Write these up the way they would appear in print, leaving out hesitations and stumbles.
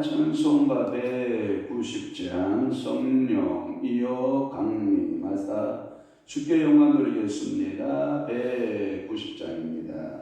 찬송가 190장 성령 이어 강림하사 주께 영광 드리겠습니다. 190장입니다.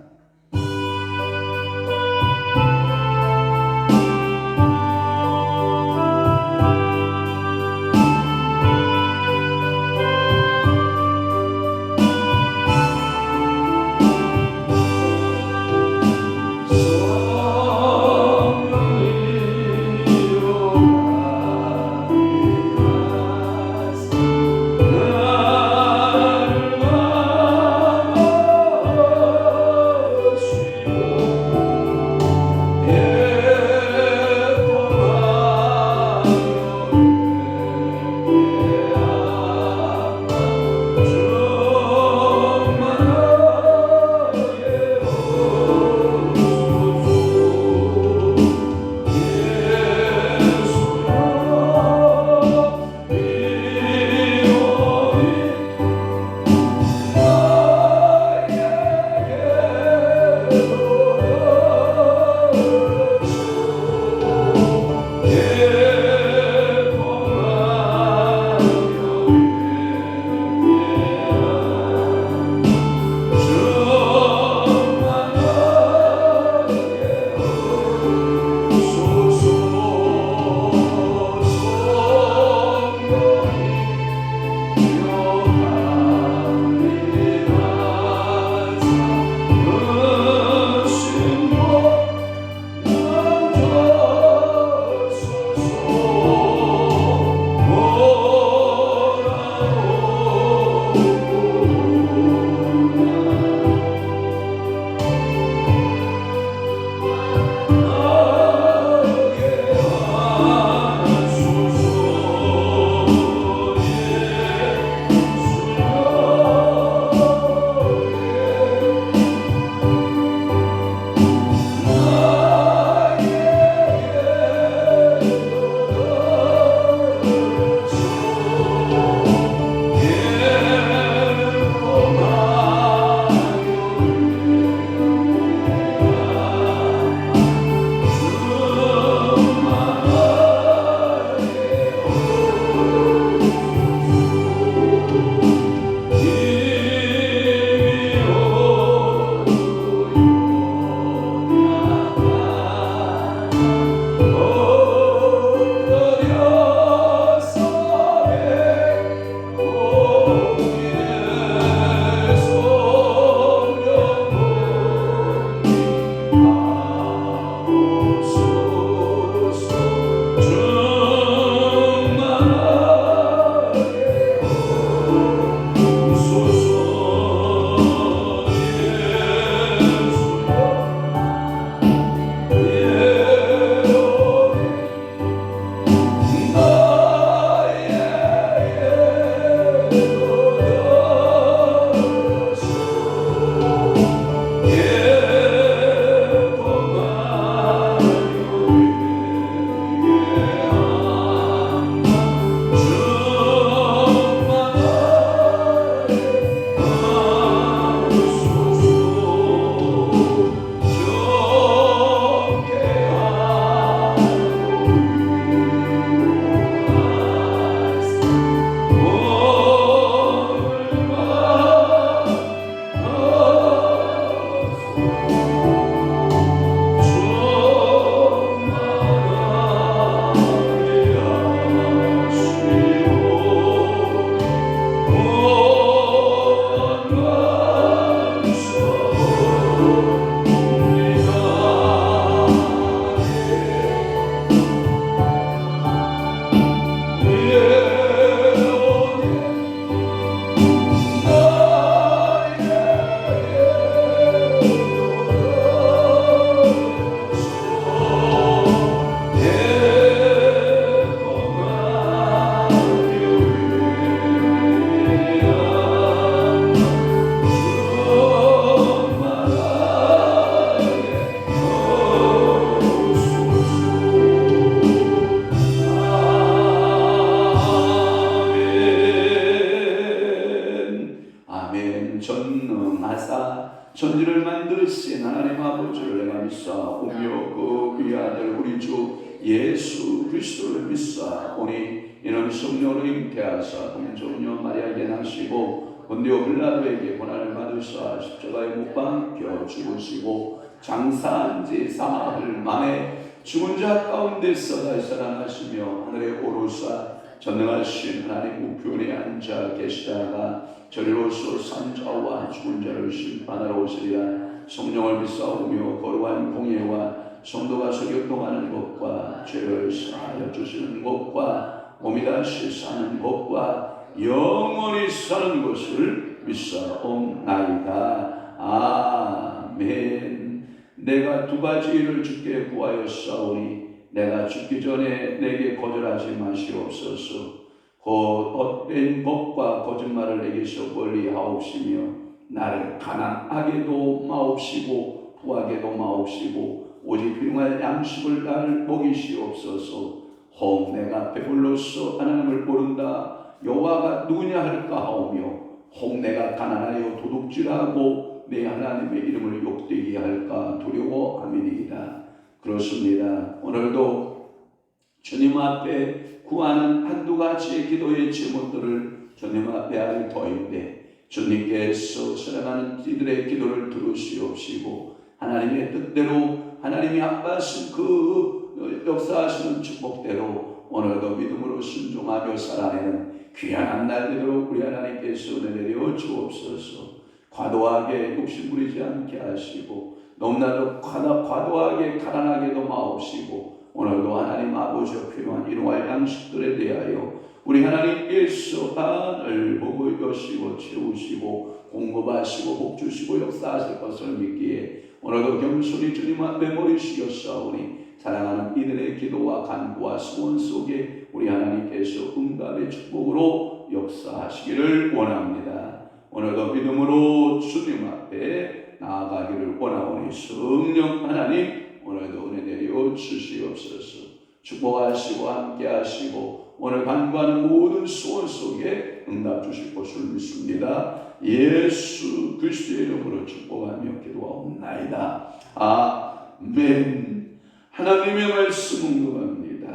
천지를 만드신 하나님 아버지를 내가 믿사오며 그 귀한 아들 우리 주 예수 그리스도를 믿사오니 이는 성령으로 잉태하사 동정녀 마리아에게 나시고 본디오 빌라도에게 고난을 받으사 십자가에 못 박혀 죽으시고 장사한 지 사흘 만에 죽은 자 가운데서 다시 살아나시며 하늘에 오르사 전능하신 하나님 우편에 앉아 계시다가 저리로서 산자와 죽은 자를 심판하러 오시리라. 성령을 믿사오며 거룩한 공예와 성도가 소교통하는 것과 죄를 사하여 주시는 것과 몸이 다시 사는 것과 영원히 사는 것을 믿사옵나이다. 아멘. 내가 두 가지 일을 주께 구하였사오니 내가 죽기 전에 내게 거절하지 마시옵소서. 곧 헛된 법과 거짓말을 내게서 멀리 하옵시며 나를 가난하게도 마옵시고 부하게도 마옵시고 오직 흉할 양식을 나를 먹이시옵소서. 혹 내가 배불러서 하나님을 모른다 여호와가 누구냐 할까 하오며 혹 내가 가난하여 도둑질하고 내 하나님의 이름을 욕되게 할까 두려워함이니이다. 그렇습니다. 오늘도 주님 앞에 구하는 한두 가지의 기도의 제목들을 주님 앞에 할 터인데 주님께서 사랑하는 이들의 기도를 들으시옵시고 하나님의 뜻대로 하나님이 아파하신 그 역사하시는 축복대로 오늘도 믿음으로 순종하며 살아내는 귀한 한 날 되도록 우리 하나님께서 은혜 내려 주옵소서. 과도하게 욕심부리지 않게 하시고 너무나도 과도하게 가난하게도 마옵시고 오늘도 하나님 아버지가 필요한 일용할 양식들에 대하여 우리 하나님께서 하늘 보고 여시고 채우시고 공급하시고 복주시고 역사하실 것을 믿기에 오늘도 겸손히 주님 앞에 머리 숙였사오니 사랑하는 이들의 기도와 간구와 소원 속에 우리 하나님께서 응답의 축복으로 역사하시기를 원합니다. 오늘도 믿음으로 주님 앞에 나아가기를 원하오니 성령 하나님 오늘도 은혜 내려 주시옵소서. 축복하시고 함께하시고 오늘 간구하는 모든 소원 속에 응답 주실 것을 믿습니다. 예수 그리스도의 이름으로 축복하며 기도하옵나이다. 아멘. 하나님의 말씀 응답합니다.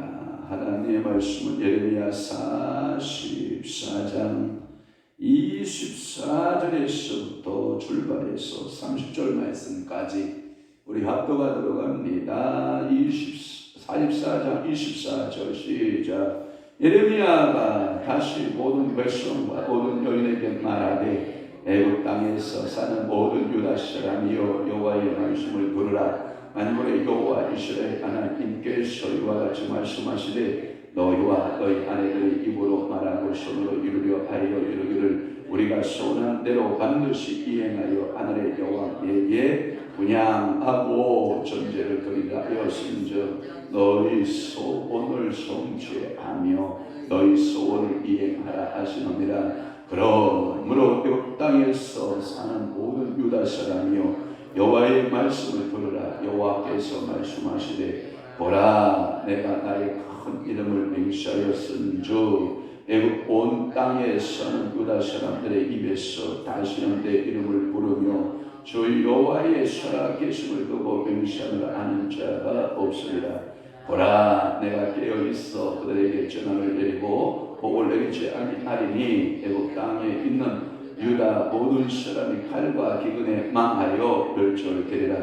하나님의 말씀은 예레미야 44장 24절에서부터 출발해서 30절 말씀까지 우리 합도가 들어갑니다. 44장 24절 시작. 예레미야가 다시 모든 백성과 모든 여인에게 말하되 애굽 땅에서 사는 모든 유다 사람이여 여호와의 말씀을 들으라. 만군의 여호와 이스라엘 하나님께서 이와 같이 말씀하시되 너희와 너희 아내들의 입으로 말하고 손으로 이루려 하여 이르기를 우리가 소원한 대로 반드시 이행하여 하늘의 여호와에게 분향하고 전제를 드리라 하였은즉 너희 소원을 성취하며 너희 소원을 이행하라 하시느니라. 그러므로 애굽 땅에서 사는 모든 유다 사람이여 여호와의 말씀을 들으라. 여호와께서 말씀하시되 보라 내가 나의 큰 이름을 맹세하였은즉 애굽 온 땅에 사는 유다 사람들의 입에서 다시는 내 이름을 부르며 주 여호와의 살아계심을 두고 맹세하느라 하는 자가 없으리라. 보라 내가 깨어있어 그들에게 전화를 내리고 복을 내리지 아니하리니 애굽 땅에 있는 유다 모든 사람이 칼과 기근에 망하여 멸절되리라.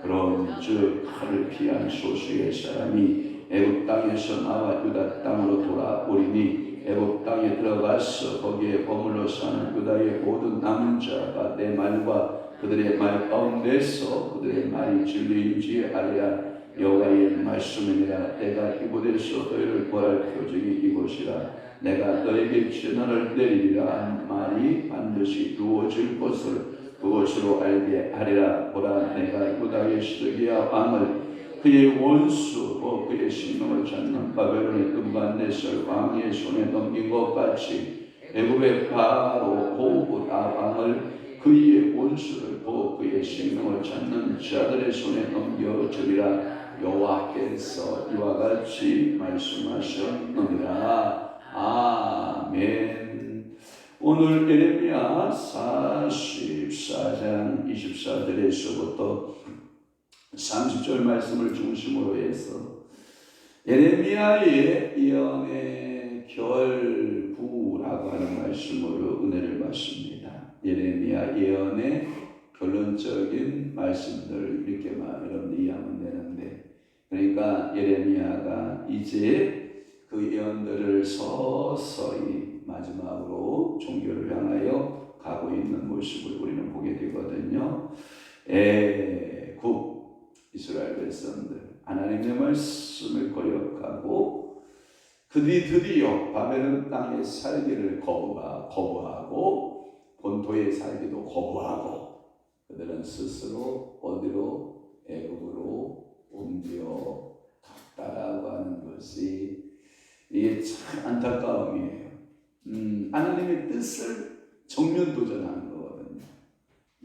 그런즉 칼을 피한 소수의 사람이 애굽 땅에서 나와 유다 땅으로 돌아오리니 애굽 땅에 들어가서 거기에 머물러 사는 유다의 모든 남은 자가 내 말과 그들의 말 가운데서 그들의 말이 진리인지 알리라. 여호와의 말씀이니라. 내가 이곳에서 너희를 벌할 표징이 이곳이라. 내가 너에게 재난을 내리리라 한 말이 반드시 이루어질 것을 그것으로 알게 하리라. 보라 내가 유다의 시드기야 왕을 그의 원수 그의 생명을 찾는 바벨론의 끔반네살 왕의 손에 넘긴 것 같이 애굽의 바로 호브다 왕을 그의 원수를 그의 생명을 찾는 자들의 손에 넘겨주리라. 여호와께서 이와 같이 말씀하셨느니라. 아멘. 오늘 예레미야 44장 24절에서부터 30절 말씀을 중심으로 해서 예레미야의 예언의 결부라고 하는 말씀으로 은혜를 받습니다. 예레미야 예언의 결론적인 말씀들 이렇게 여러분들 이해하면 되는데, 그러니까 예레미야가 이제 그 예언들을 서서히 마지막으로 종교를 향하여 가고 있는 모습을 우리는 보게 되거든요. 애굽 이스라엘 백성들 하나님의 말씀을 거역하고 그들이 드디어 바벨론 땅에 살기를 거부하고 본토에 살기도 거부하고 그들은 스스로 어디로? 애굽으로 옮겨 갔다라고 하는 것이 이게 참 안타까움이에요. 하나님의 뜻을 정면 도전하는 거거든요.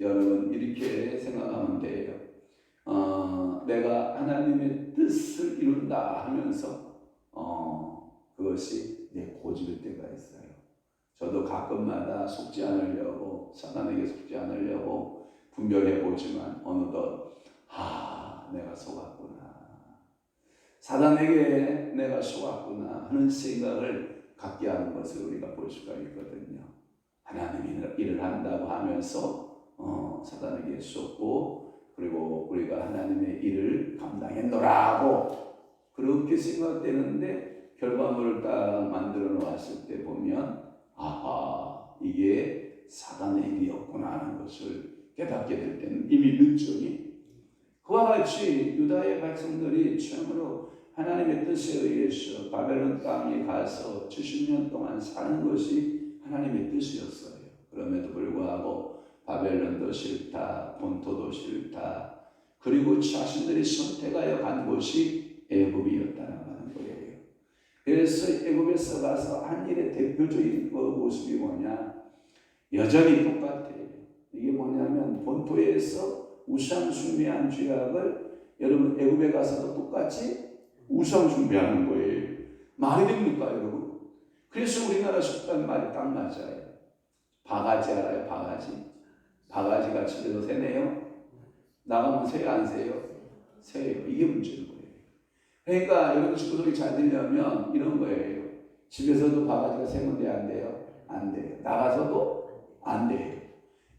여러분 이렇게 생각하면 돼요. 내가 하나님의 뜻을 이룬다 하면서 그것이 내 고집일 때가 있어요. 저도 가끔마다 속지 않으려고, 사단에게 속지 않으려고 분별해 보지만 어느덧 내가 속았구나, 사단에게 내가 속았구나 하는 생각을 갖게 하는 것을 우리가 볼 수가 있거든요. 하나님이 일을 한다고 하면서 사단에게 속고, 그리고 우리가 하나님의 일을 감당했노라고 그렇게 생각되는데 결과물을 딱 만들어 놓았을 때 보면 이게 사단의 일이었구나 하는 것을 깨닫게 될 때는 이미 늦죠. 그와 같이 유다의 백성들이 처음으로 하나님의 뜻에 의해서 바벨론 땅에 가서 70년 동안 사는 것이 하나님의 뜻이었어요. 그럼에도 불구하고 바벨론도 싫다, 본토도 싫다, 그리고 자신들이 선택하여 간 곳이 애굽이었다는 거예요. 그래서 애굽에서 가서 한 일의 대표적인 그 모습이 뭐냐? 여전히 똑같아요. 이게 뭐냐면 본토에서 우상 숭배한 죄악을 여러분 애굽에 가서도 똑같이 우상 숭배하는 거예요. 말이 됩니까 여러분? 그래서 우리나라 속담 말이 딱 맞아요. 바가지 알아요? 바가지가 집에서 새네요. 나가면 새요 안 새요? 새요. 이게 문제인 거예요. 그러니까 여러분 축구 소리 잘 들려면 이런 거예요. 집에서도 바가지가 새면 돼, 안 돼요? 안 돼요. 나가서도 안 돼요.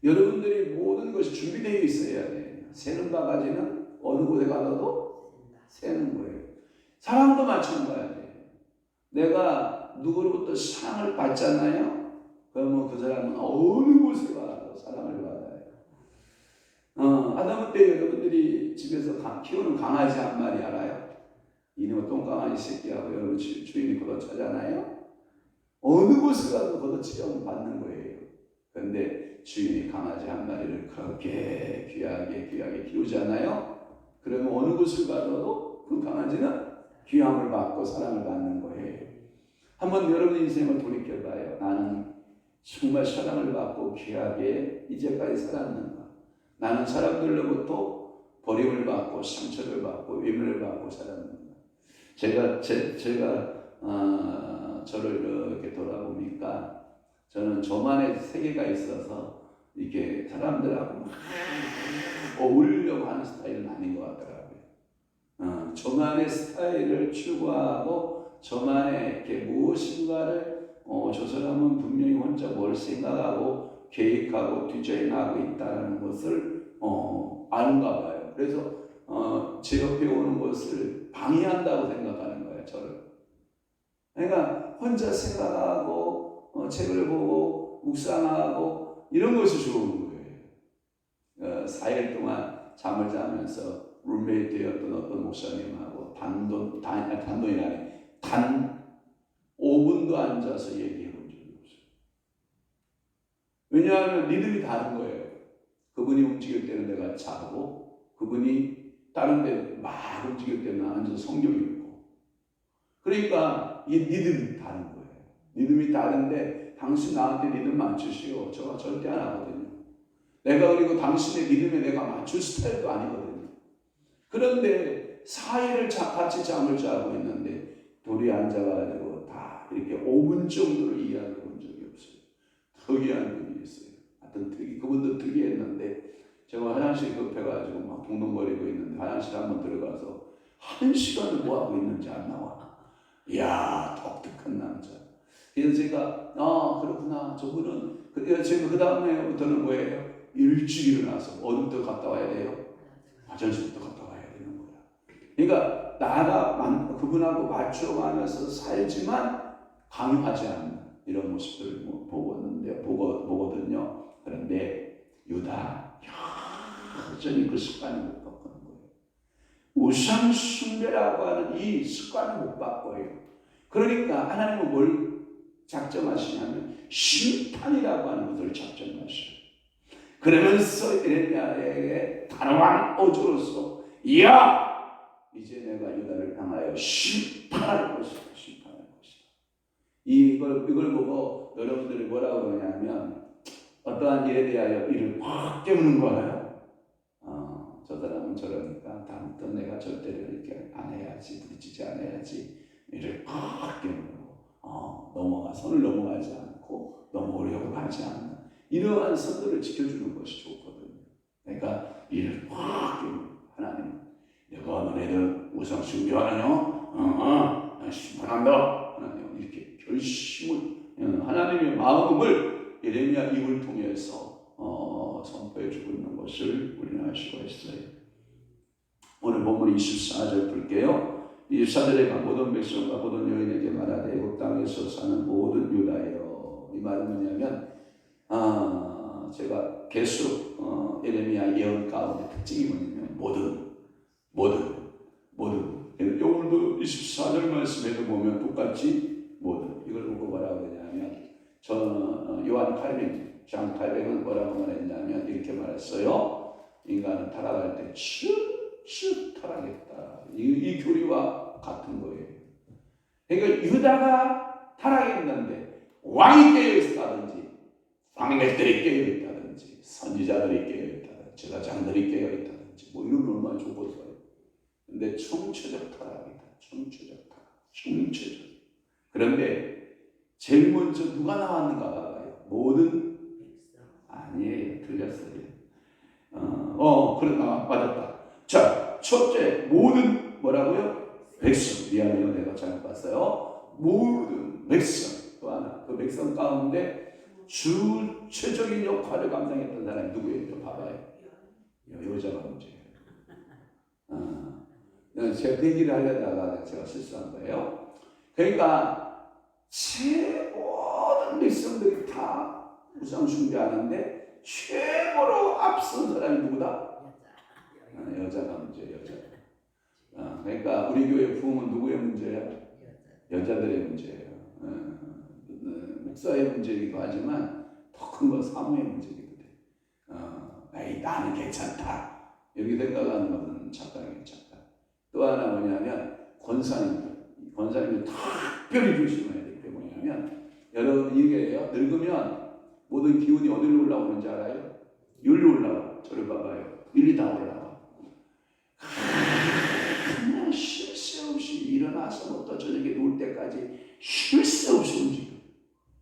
여러분들이 모든 것이 준비되어 있어야 돼요. 새는 바가지는 어느 곳에 가서도 새는 거예요. 사랑도 마찬가지예요. 내가 누구로부터 사랑을 받잖아요. 그러면 그 사람은 어느 곳에 가도 사랑을 받아요. 아담 때 여러분들이 집에서 키우는 강아지 한 마리 알아요? 이놈의 똥강아지 새끼하고 여러분 주인이 걷어차잖아요. 어느 곳에 가도 걷어치려면 받는 거예요. 그런데 주인이 강아지 한 마리를 그렇게 귀하게 키우잖아요. 그러면 어느 곳을 가도 그 강아지는 귀함을 받고 사랑을 받는 거예요. 한번 여러분 인생을 돌이켜봐요. 나는 정말 사랑을 받고 귀하게 이제까지 살았는가? 나는 사람들로부터 버림을 받고 상처를 받고 외면을 받고 살았는가? 제가 저를 이렇게 돌아보니까 저는 저만의 세계가 있어서 이렇게 사람들하고 막 어울리려고 하는 스타일은 아닌 것 같더라고요. 저만의 스타일을 추구하고 저만의 이렇게 무엇인가를 저 사람은 분명히 혼자 뭘 생각하고 계획하고 디자인하고 있다는 것을 아는가 봐요. 그래서 제 옆에 오는 것을 방해한다고 생각하는 거예요, 저를. 그러니까 혼자 생각하고 책을 보고 묵상하고 이런 것이 좋은 거예요. 4일 동안 잠을 자면서 룸메이트였던 어떤 목사님하고 단돈이라니 단 5분도 앉아서 얘기해 본 적이 없어요. 왜냐하면 리듬이 다른 거예요. 그분이 움직일 때는 내가 자고, 그분이 다른 데 막 움직일 때는 앉아서 성경 읽고. 그러니까 이 리듬이 다른 거예요. 리듬이 다른데 당신 나한테 리듬 맞추시오. 저가 절대 안 하거든요. 내가 그리고 당신의 리듬에 내가 맞출 스타일도 아니거든요. 그런데 4일을 같이 잠을 자고 있는데 둘이 앉아가지고 다 이렇게 5분 정도로 이야기해 본 적이 없어요. 특이한 분이 있어요. 하여튼 그분도 특이했는데 제가 화장실 급해가지고 막 동동거리고 있는데 화장실 한번 들어가서 1시간을 뭐 하고 있는지 안 나와. 이야, 독특한 남자. 그래서 제가 그렇구나. 저분은 제가 그 다음에부터는 뭐예요? 일찍 일어나서 어디부터 갔다 와야 돼요? 화장실부터 갔다 와야 되는 거야. 그러니까 나가 그분하고 맞춰가면서 살지만 강요하지 않는 이런 모습들을 보거든요. 그런데 유다 여전히 그 습관을 못 바꾸는 거예요. 우상 숭배라고 하는 이 습관을 못 바꿔요. 그러니까 하나님은 뭘 작정하시냐면 심판이라고 하는 것을 작정하셔요. 그러면서 에레미야에게 단호한 어조로서 이제 내가 유다를 향하여 심판할 것이다. 심판할 것이다. 이걸 보고 여러분들이 뭐라고 그러냐면 어떠한 일에 대하여 이를 확 깨우는 거예요. 저 사람은 저러니까 다음부터 내가 절대로 이렇게 안 해야지, 부딪히지 않아야지. 이를 확 깨우고 선을 넘어가지 않고 넘어오려고 하지 않는 이러한 선들을 지켜주는 것이 좋거든요. 그러니까 이를 확 깨우고 하나님, 내가 너네들 우상 숭배하느냐? 심판한다. 하나님 이렇게 결심을 하나님의 마음을 예레미야 입을 통해서 선포해 주고 있는 것을 우리는 알 수가 있어요. 오늘 본문 24절 볼게요. 24절에 모든 백성과 모든 여인에게 말하되 애굽 땅에서 사는 모든 유다여. 이 말은 뭐냐면 제가 계속 예레미야 예언 가운데 특징이 뭐냐면 모든 오늘도 24절 말씀에도 보면 똑같이 모든 이걸 보고 뭐라고 하냐면 요한 칼빈 장 칼빈은 뭐라고 말했냐면 이렇게 말했어요. 인간은 타락할 때 쭉 타락했다. 이 교리와 같은 거예요. 그러니까 유다가 타락했는데 왕이 깨어있다든지 왕맥들이 깨어있다든지 선지자들이 깨어있다든지 제사장들이 깨어있다든지 이런 건 얼마나 좋겠어요. 근데 총체적 타락이다. 총체적 타락. 그런데 제일 먼저 누가 나왔는가 봐요. 모든 아니에요. 틀렸어요. 그러나 맞았다. 자, 첫째 모든 뭐라고요? 백성. 미안해요. 내가 잘못 봤어요. 모든 백성. 또 하나 그 백성 가운데 주체적인 역할을 감당했던 사람이 누구예요? 봐봐요. 여자가 문제예요. 제가 그 얘기를 하려다가 제가 실수한 거예요. 그러니까 모든 백성들이 다 우상 숭배하는데 최고로 앞선 사람이 누구다? 여자가 문제예요. 여자. 그러니까 우리 교회 부흥은 누구의 문제예요? 여자들의 문제예요. 목사의 문제이기도 하지만 더 큰 건 사모의 문제이기도 돼. 나는 괜찮다. 이렇게 생각하는 것은 착각이에요. 착각. 또 하나 뭐냐면 권사님들 특별히 조심해야 될 게 뭐냐면 여러분 이게요. 늙으면 모든 기운이 어디로 올라오는지 알아요? 여기로 올라와. 저를 봐봐요. 일이 다 올라와. 그냥 쉴 새 없이 일어나서부터 저녁에 누울 때까지 쉴 새 없이 움직여.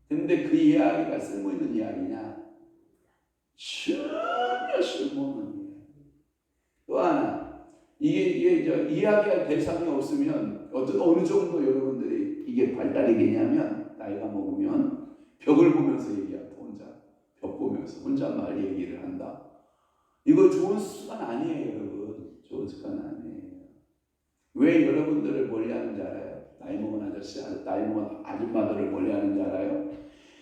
근데 그 이야기가 쓸모있는 이야기냐? 전혀 쓸모없는 이야기. 또 하나 이게 이야기할 대상이 없으면 어느 정도 여러분들이 이게 발달이 되냐면 나이가 먹으면 벽을 보면서 얘기한다. 벽 보면서 혼잣말 얘기를 한다. 이거 좋은 습관 아니에요, 여러분. 좋은 습관 아니에요. 왜 여러분들을 멀리하는지 알아요? 나이 먹은 아저씨, 나이 먹은 아줌마들을 멀리하는지 알아요?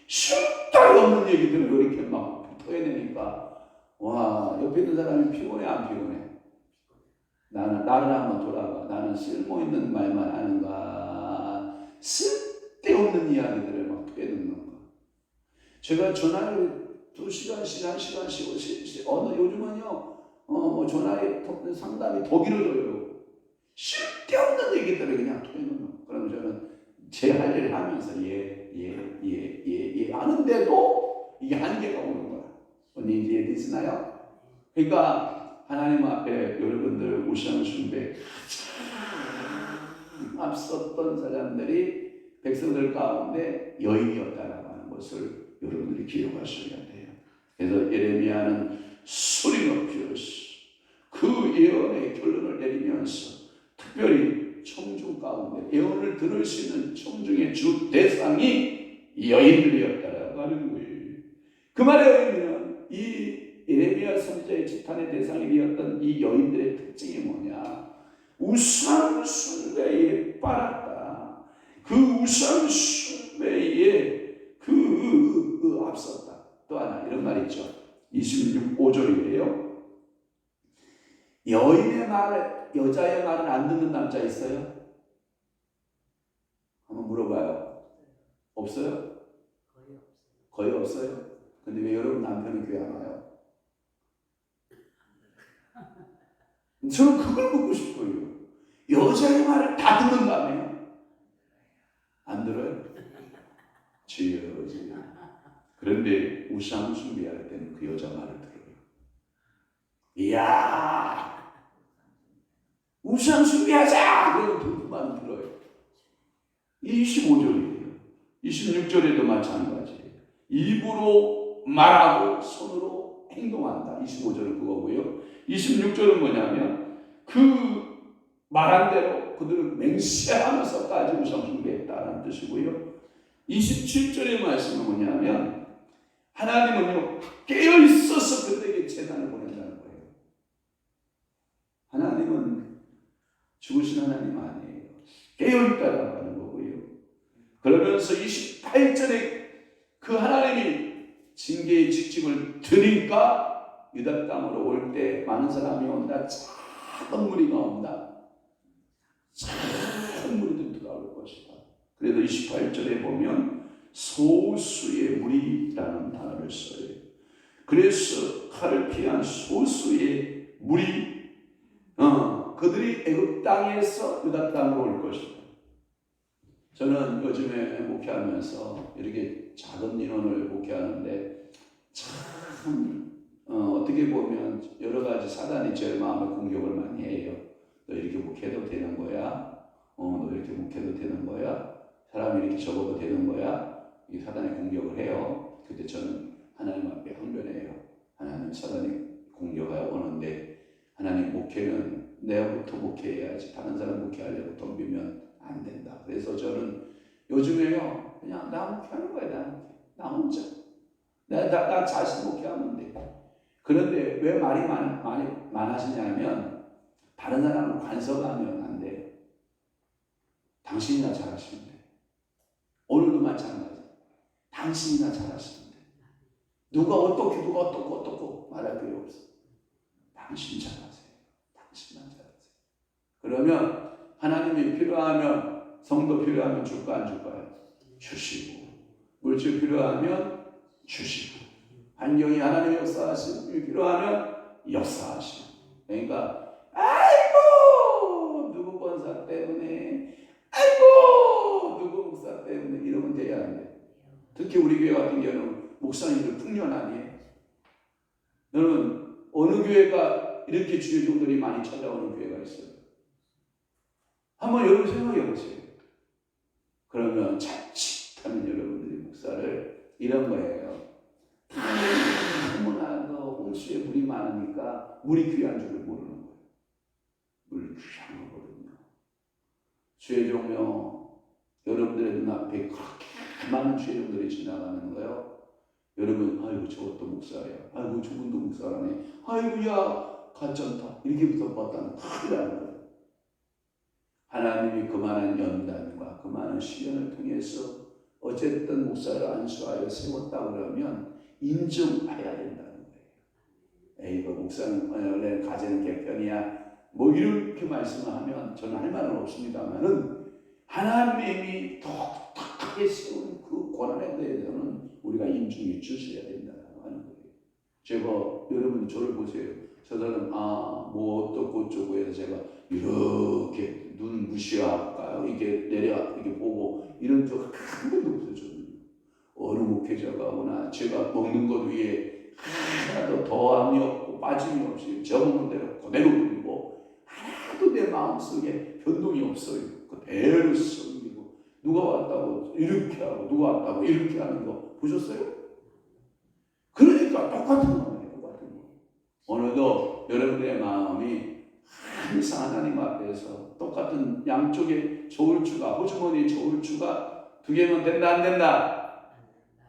쓸데기 없는 얘기들을 이렇게 막 토해내니까 옆에 있는 사람이 피곤해 안 피곤해? 나를 한번 돌아봐. 나는 쓸모있는 말만 하는가? 쓸데없는 이야기들을 막 토해내는 거. 제가 전화를 2시간씩 1시간씩 요즘은요 전화에 상담이 더 길어져요. 쓸데없는 얘기들을 그냥 토해놓는 거. 그럼 저는 제 할 일을 하면서 하는데도 이게 한계가 오는 거야. 언니 이제 이해되시나요? 그러니까 하나님 앞에 여러분들 우상 숭배 앞섰던 사람들이 백성들 가운데 여인이었다라고 하는 것을 여러분들이 기억하셔야 돼요. 그래서 예레미야는 소리 높여서 그 예언의 결론을 내리면서 특별히 청중 가운데 예언을 들을 수 있는 청중의 주 대상이 여인들이었다라고 하는 거예요. 그 말의 의미는 이 예레미야 선지자의 지탄의 대상이 되었던 이 여인들의 특징이 뭐냐? 우상 숭배에 빠졌다. 그 우상 숭배에 앞섰다. 또 하나 이런 말이 있죠. 26~5절이에요. 여인의 말, 여자의 말을 안 듣는 남자 있어요? 한번 물어봐요. 없어요? 거의 없어요? 근데 왜 여러분 남편은 교회 안 와요? 저는 그걸 묻고 싶어요. 여자의 말을 다 듣는다며요? 안 들어요? 주여. 그런데 우상 숭배할 때는 그 여자 말을 들어요. 이야, 우상 숭배하자! 그러면 듣고만 들어요. 25절이에요. 26절에도 마찬가지예요. 입으로 말하고 손으로 행동한다. 25절은 그거고요. 26절은 뭐냐면 그 말한 대로 그들은 맹세하면서까지 우상 숭배했다는 뜻이고요. 27절의 말씀은 뭐냐면 하나님은요 깨어 있어서 그들에게 재단을 보낸다는 거예요. 하나님은 죽으신 하나님 아니에요. 깨어 있다라고 하는 거고요. 그러면서 28절에 그 하나님이 징계의 직직을 드니까 유다 땅으로 올 때 많은 사람이 온다. 작은 무리가 온다. 작은 무리들이 들어올 것이다. 그래도 28절에 보면 소수의 무리라는 단어를 써요. 그래서 칼을 피한 소수의 무리, 그들이 애굽 땅에서 유다 땅으로 올 것이다. 저는 요즘에 목회하면서 이렇게 작은 인원을 목회하는데 참 어떻게 보면 여러 가지 사단이 제 마음에 공격을 많이 해요. 너 이렇게 목회해도 되는 거야? 너 이렇게 목회해도 되는 거야? 사람이 이렇게 적어도 되는 거야? 이 사단이 공격을 해요. 그때 저는 하나님 앞에 항변해요. 하나님, 사단이 공격하여 오는데 하나님, 목회는 내가부터 목회해야지. 다른 사람 목회하려고 덤비면 안 된다. 그래서 저는 요즘에요 그냥 나 목회하는 거야. 나 혼자 나 자신 목회하면 돼. 그런데 왜 말이 많아지냐면 다른 사람을 간섭하면 안 돼요. 당신이나 잘하시면 돼. 오늘도 마찬가지. 당신이나 잘하시면 돼. 누가 어떻고 말할 필요 없어. 당신 잘하세요. 당신만 잘하세요. 그러면 하나님이 필요하면, 성도 필요하면 줄까 안 줄까요? 주시고, 물질 필요하면 주시고, 환경이 하나님의 역사하심이 필요하면 역사하시고. 그러니까 아이고 누구 권사 때문에, 아이고 누구 목사 때문에 이러면 돼야 안 돼. 특히 우리 교회 같은 경우는 목사님들 풍년 아니에요. 여러분 어느 교회가 이렇게 주의 종들이 많이 찾아오는 교회가 있어요? 한번 여러분 생각해 보세요. 그러면 자칫하면 여러분들이 목사를 이런 거예요. 너무나도 홍수에 물이 많으니까 물이 귀한 줄을 모르는 거예요. 물 귀한 거거든요. 주의 종료, 여러분들의 눈앞에 그렇게 많은 주의 종들이 지나가는 거예요. 여러분, 아이고 저것도 목사야. 아이고 저분도 목사라네. 아이고야 가짜다. 이렇게부터 봤다면 큰일 나는 거예요. 하나님이 그만한 연단과 그만한 시련을 통해서 어쨌든 목사를 안수하여 세웠다 그러면 인정해야 된다는 거예요. 에이, 그 목사는 원래 가재는 개편이야. 뭐 이렇게 말씀을 하면 저는 할 말은 없습니다만은 하나님이 독특하게 세운 그 권한에 대해서는 우리가 인중에 주셔야 된다는 하는 거예요. 제가 여러분 저를 보세요. 저 사람 뭐 어떻고 어쩌고 해서 제가 이렇게 눈 무시할까요? 이게 내려 이렇게 보고 이런 적 한 번도 없어요. 어느 목회자가 오나 제가 먹는 것 위에 하나도 더함이 없고 빠짐이 없이 저 먹는 대로 그대로 드리고 하나도 내 마음속에 변동이 없어요. 그대로 섬기고 누가 왔다고 이렇게 하고 누가 왔다고 이렇게 하는 거 보셨어요? 그러니까 똑같은 거예요. 똑같은 거. 오늘도 여러분들의 마음이 항상 하나님 앞에서 똑같은 양쪽에 저울추가, 호주머니 저울추가 두 개면 된다, 안 된다?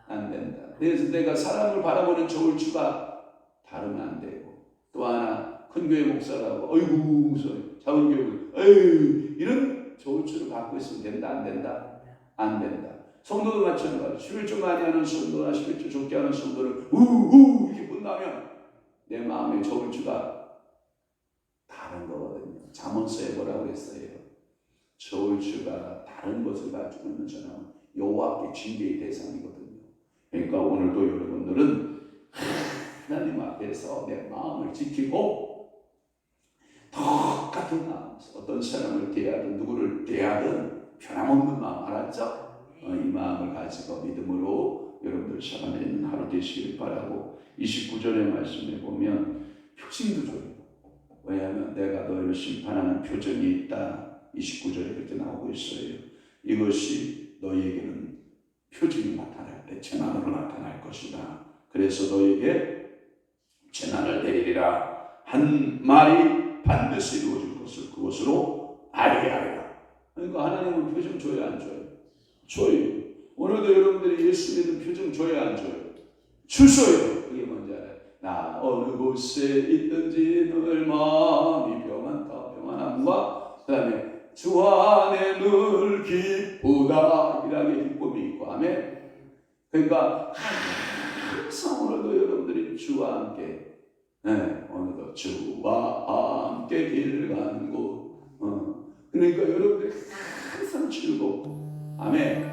안 된다. 그래서 내가 사람을 바라보는 저울추가 다르면 안 되고, 또 하나 큰 교회 목사라고 어이구 무서워, 작은 교회 어이 이런 저울추를 갖고 있으면 된다, 안 된다? 안 된다. 성도도 마찬가지. 11조 많이 하는 성도나 11조 적게 하는 성도를 우우 이렇게 본다면 내 마음의 저울추가 다른 거거든요. 잠언서에 뭐라고 했어요? 저울추가 다른 것을 가지고 있는 사람은 여호와께 징계의 대상이거든요. 그러니까 오늘도 여러분들은 하나님 앞에서 내 마음을 지키고 똑같은 마음, 어떤 사람을 대하든 누구를 대하든 변함없는 마음, 알았죠? 이 마음을 가지고 믿음으로 여러분들 살아내는 하루 되시길 바라고, 29절의 말씀에 보면 표징도 줘요. 왜냐하면 내가 너희를 심판하는 표징이 있다. 29절에 그렇게 나오고 있어요. 이것이 너희에게는 표징이 나타날 때 재난으로 나타날 것이다. 그래서 너희에게 재난을 내리리라 한 말이 반드시 이루어질 것을 그것으로 알게 하리라. 그러니까 하나님은 표징 줘야 안 줘요? 줘요. 오늘도 여러분들이 예수 믿는 표징 줘야 안 줘요? 주소요. 그게 뭔지 알아요? 나 어느 곳에 있든지 늘 마음이 평안함과 그 다음에 주 안에 늘 기쁘다. 이라게 기쁨이 있고, 아멘. 그러니까 항상 오늘도 여러분들이 주와 함께, 오늘도 주와 함께 길 가는 곳, 그러니까 여러분들이 항상 즐겁고, 아멘.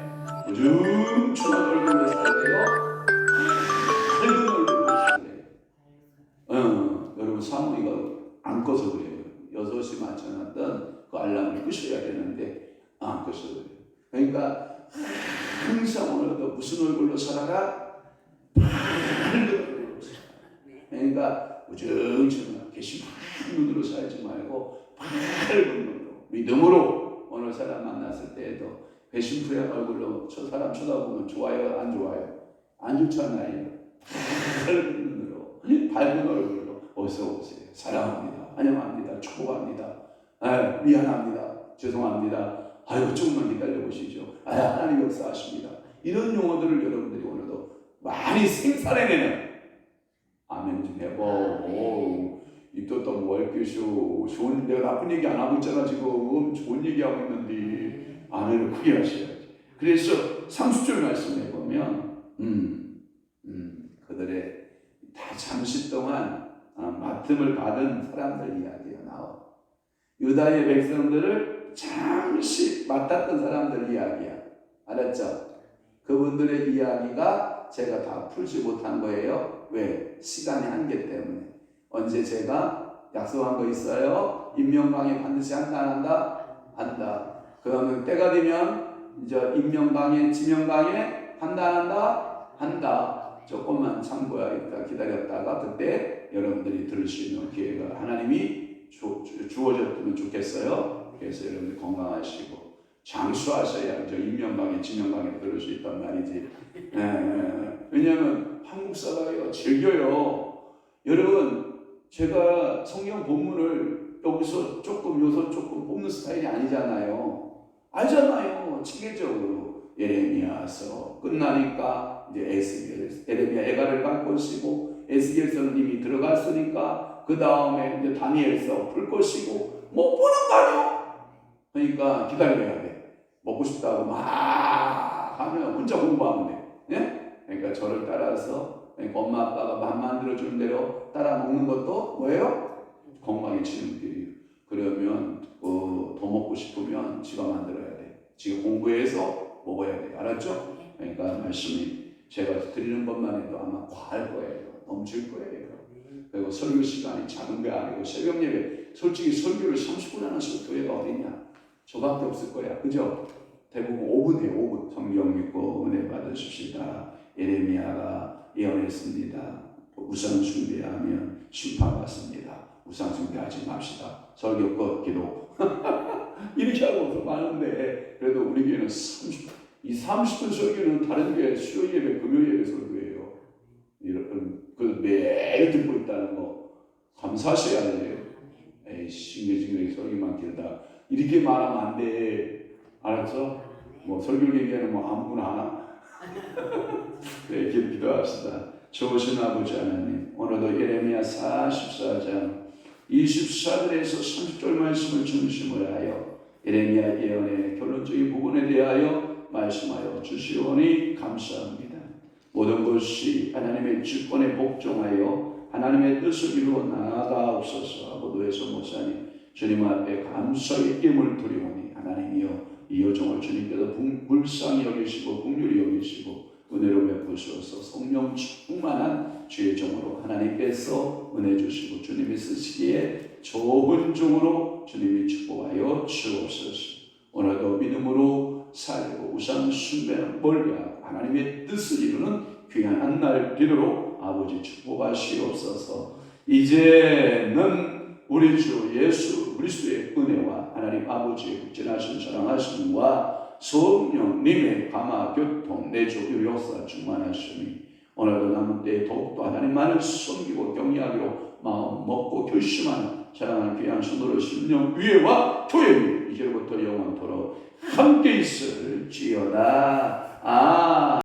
요즘 주와 얼굴로 살래요? 밝은 얼굴로 살래요? 여러분 사모니가 안 꺼서 그래요. 6시 맞춰놨던 그 알람을 끄셔야 되는데 안 끄셔서 그래요. 그러니까 항상 오늘도 무슨 얼굴로 살아라? 밝은 얼굴로 살아라. 그러니까 우중충하게 계신 눈으로 살지 말고 밝은 눈으로, 믿음으로 오늘 사람 만났을 때에도 배신풀의 얼굴로 저 사람 쳐다보면 좋아요, 안 좋아요? 안 좋잖아요. 밝은 눈으로, 밝은 얼굴로 어서 오세요. 사랑합니다. 환영합니다. 축복합니다. 미안합니다. 죄송합니다. 아유, 조금만 기다려보시죠. 하나님 역사하십니다. 이런 용어들을 여러분들이 오늘도 많이 생산해내는, 아멘 좀 해보. 입도 또 뭐 할게쇼. 좋은, 내가 나쁜 얘기 안 하고 있잖아. 지금 좋은 얘기하고 있는데 아멘을 크게 하셔야지. 그래서 30절 말씀해 보면 그들의 다 잠시 동안 맡음을 받은 사람들 이야기가 나와. 유다의 백성들을 잠시 맡았던 사람들 이야기야. 알았죠? 그분들의 이야기가 제가 다 풀지 못한 거예요. 왜? 시간의 한계 때문에. 언제 제가 약속한 거 있어요? 임명강에 반드시 한다, 안 한다? 한다. 그러면 때가 되면 이제 임명강에, 지명강에 한다, 안 한다? 한다. 조금만 참고하겠다, 기다렸다가 그때 여러분들이 들을 수 있는 기회가 하나님이 주어졌으면 좋겠어요. 그래서 여러분들 건강하시고 장수하셔야죠. 임명강에, 지명강에 들을 수 있단 말이지. 왜냐하면 한국 사람이요 즐겨요. 여러분, 제가 성경 본문을 여기서 조금 뽑는 스타일이 아니잖아요. 알잖아요. 체계적으로 예레미야서 끝나니까 이제 에스겔, 예레미야 애가를 갈 것이고, 에스겔서는 이미 들어갔으니까 그 다음에 이제 다니엘서 풀 것이고, 못 보는 거 아니요? 그러니까 기다려야 돼. 먹고 싶다고 막 하면 혼자 공부하면 돼. 예? 그러니까 저를 따라서, 그러니까 엄마 아빠가 맘 만들어주는 대로 따라 먹는 것도 뭐예요? 건강해지는 길이에요. 그러면 더 먹고 싶으면 지가 만들어야 돼. 지가 공부해서 먹어야 돼. 알았죠? 그러니까 말씀이 제가 드리는 것만 해도 아마 과할 거예요. 넘칠 거예요. 그리고 설교 시간이 작은 게 아니고 새벽 예배, 솔직히 설교를 30분 하는 교회가 어디냐? 저밖에 없을 거야. 그죠? 대부분 5분 해요. 5분. 성경 믿고 은혜 받으십시다. 예레미야가 예언했습니다. 우상 숭배하면 심판받습니다. 우상 숭배하지 맙시다. 설교 끝, 기도. 이렇게 하고 많은데 그래도 우리 교회는 30분 설교는 다른 교회 수요 예배, 금요 예배 설교예요. 이런 그 매일 듣고 있다는 거 감사하셔야 돼요. 싱글싱글 설교만 길다 이렇게 말하면 안 돼. 알았어? 뭐 설교 얘기하는 뭐 아무거나 하나. 그래 기도합시다. 좋으신 아버지 하나님, 오늘도 예레미야 44장 24절에서 30절 말씀을 중심으로 하여 예레미야 예언의 결론적인 부분에 대하여 말씀하여 주시오니 감사합니다. 모든 것이 하나님의 주권에 복종하여 하나님의 뜻을 이루어 나아가옵소서. 모두에서 목사님 주님 앞에 감사의 예물 드리오니 하나님이여 이 여정을 주님께서 불쌍히 여기시고 긍휼히 여기시고 은혜로 베푸셔서 성령 충만한 주의 종으로 하나님께서 은혜 주시고 주님이 쓰시기에 좋은 종으로 주님이 축복하여 주옵소서. 오늘도 믿음으로 살고 우상 숭배는 멀리하고 하나님의 뜻을 이루는 귀한 한날 되도록 아버지 축복하시옵소서. 이제는 우리 주 예수 그리스도의 은혜와 하나님 아버지의 극진하신 사랑하심과 성령님의 감화 교통 내주 역사 충만하시니 오늘도 남은 때에 더욱더 하나님만을 섬기고 경외하기로 마음 먹고 결심하는 사랑하는 귀한 성도를 심령 위에와 교회 위에 이제부터 영원토록 함께 있을지어다.